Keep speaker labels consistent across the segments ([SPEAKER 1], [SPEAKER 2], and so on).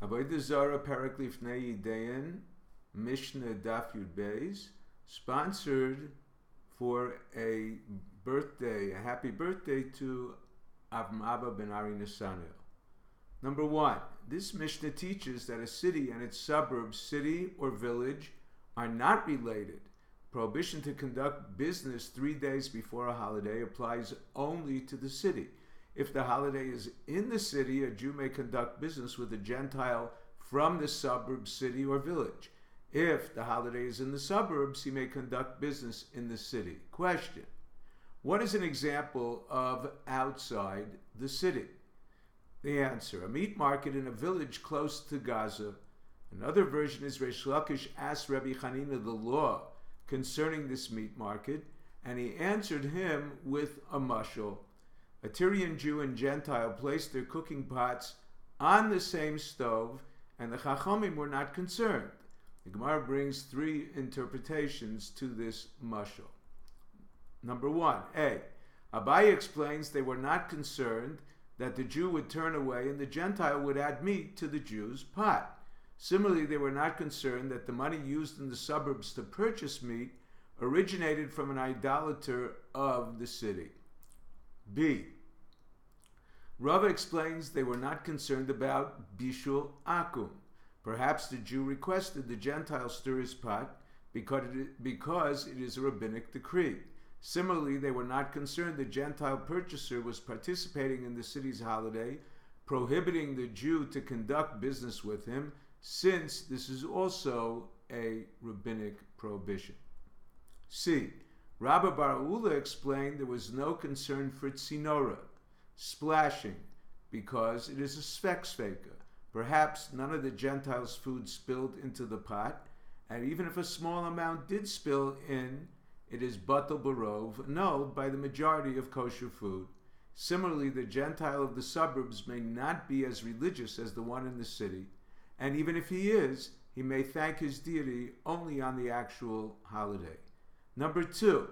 [SPEAKER 1] Avodah Zarah, לפני אידיהן, Mishnah Daf Yomi, sponsored for a birthday, a happy birthday to Avram ben Ari Nesanel. Number one, this Mishnah teaches that a city and its suburbs, city or village, are not related. Prohibition to conduct business 3 days before a holiday applies only to the city. If the holiday is in the city, a Jew may conduct business with a Gentile from the suburb, city, or village. If the holiday is in the suburbs, he may conduct business in the city. Question: what is an example of outside the city? The answer: a meat market in a village close to Gaza. Another version is Reish Lakish asked Rabbi Hanina the law concerning this meat market, and he answered him with a mashal. A Tyrian Jew and Gentile placed their cooking pots on the same stove, and the Chachamim were not concerned. The Gemara brings three interpretations to this mashal. Number one, A. Abaye explains they were not concerned that the Jew would turn away and the Gentile would add meat to the Jew's pot. Similarly, they were not concerned that the money used in the suburbs to purchase meat originated from an idolater of the city. B. Rava explains they were not concerned about bishul akum. Perhaps the Jew requested the Gentile stir his pot because it is a rabbinic decree. Similarly, they were not concerned the Gentile purchaser was participating in the city's holiday, prohibiting the Jew to conduct business with him, since this is also a rabbinic prohibition. C. Rabbi Bar Ula explained there was no concern for tzinora, splashing, because it is a sveka. Perhaps none of the Gentiles' food spilled into the pot, and even if a small amount did spill in, it is batal barov, annulled by the majority of kosher food. Similarly, the Gentile of the suburbs may not be as religious as the one in the city, and even if he is, he may thank his deity only on the actual holiday. Number two,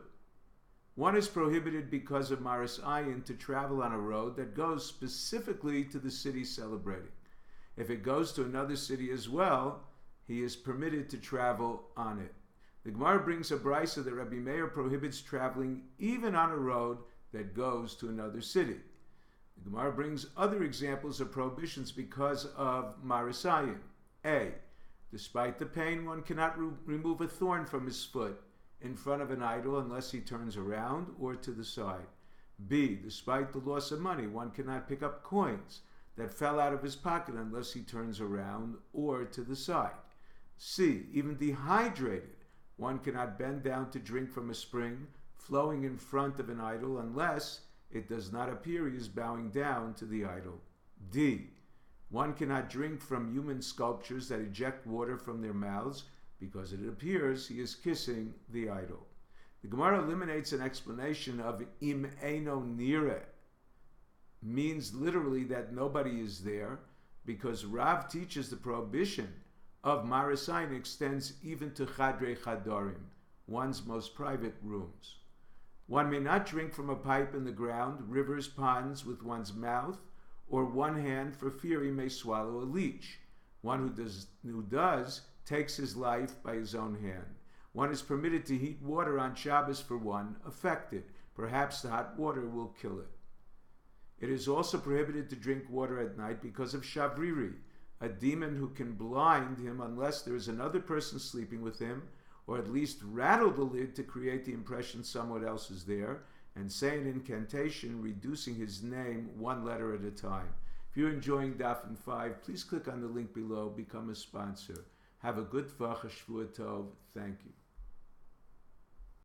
[SPEAKER 1] one is prohibited because of maris ayin to travel on a road that goes specifically to the city celebrating. If it goes to another city as well, he is permitted to travel on it. The Gemara brings a brisa that Rabbi Meir prohibits traveling even on a road that goes to another city. The Gemara brings other examples of prohibitions because of maris ayin. A. Despite the pain, one cannot remove a thorn from his foot in front of an idol unless he turns around or to the side. B. Despite the loss of money, one cannot pick up coins that fell out of his pocket unless he turns around or to the side. C. Even dehydrated, one cannot bend down to drink from a spring flowing in front of an idol unless it does not appear he is bowing down to the idol. D. One cannot drink from human sculptures that eject water from their mouths because it appears he is kissing the idol. The Gemara eliminates an explanation of im eino nireh, means literally that nobody is there, because Rav teaches the prohibition of maris ayin extends even to chadrei chadarim, one's most private rooms. One may not drink from a pipe in the ground, rivers, ponds, with one's mouth or one hand for fear he may swallow a leech. One who does takes his life by his own hand. One is permitted to heat water on Shabbos for one affected. Perhaps the hot water will kill it. It is also prohibited to drink water at night because of shavriri, a demon who can blind him unless there is another person sleeping with him, or at least rattle the lid to create the impression someone else is there, and say an incantation reducing his name one letter at a time. If you're enjoying Daf 5, please click on the link below, become a sponsor. Have a good Tov. Thank you.